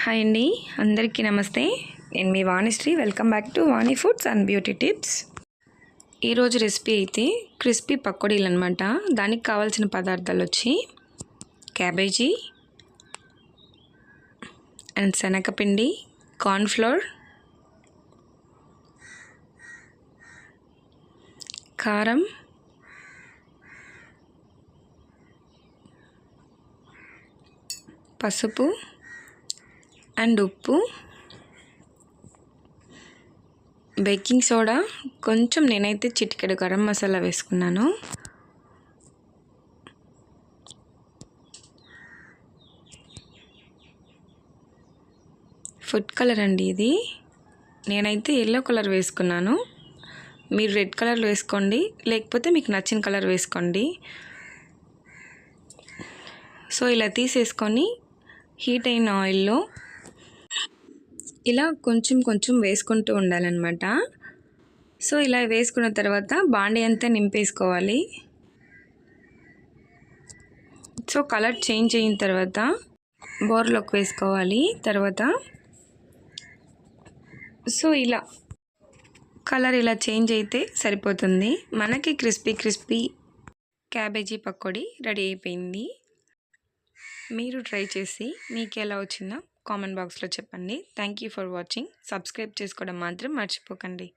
Hi అండి, అందరికీ నమస్తే. నేను మీ Vanisri. Welcome back to Vani foods and beauty tips. ఈరోజు రెసిపీ అయితే క్రిస్పీ పకోడీలు అనమాట. దానికి కావాల్సిన పదార్థాలు వచ్చి క్యాబేజీ అండ్ శనగపిండి, కార్న్ఫ్లోర్, కారం, పసుపు అండ్ ఉప్పు, బేకింగ్ సోడా, కొంచెం నేనైతే చిటికెడు గరం మసాలా వేసుకున్నాను. ఫుడ్ కలర్ అండి ఇది. నేనైతే ఎల్లో కలర్ వేసుకున్నాను. మీరు రెడ్ కలర్ వేసుకోండి, లేకపోతే మీకు నచ్చిన కలర్ వేసుకోండి. సో ఇలా తీసేసుకొని హీట్ అయిన ఆయిల్లో ఇలా కొంచెం కొంచెం వేసుకుంటూ ఉండాలన్నమాట. సో ఇలా వేసుకున్న తర్వాత బాండీ అంతా నింపేసుకోవాలి. సో కలర్ చేంజ్ అయిన తర్వాత బోర్లోకి వేసుకోవాలి. తర్వాత సో ఇలా కలర్ ఇలా చేంజ్ అయితే సరిపోతుంది. మనకి క్రిస్పీ క్యాబేజీ పకోడీ రెడీ అయిపోయింది. మీరు ట్రై చేసి మీకు ఎలా వచ్చిందో కామెంట్ బాక్స్లో చెప్పండి. Thank you for watching. Subscribe చేసుకోవడం మాత్రం మర్చిపోకండి.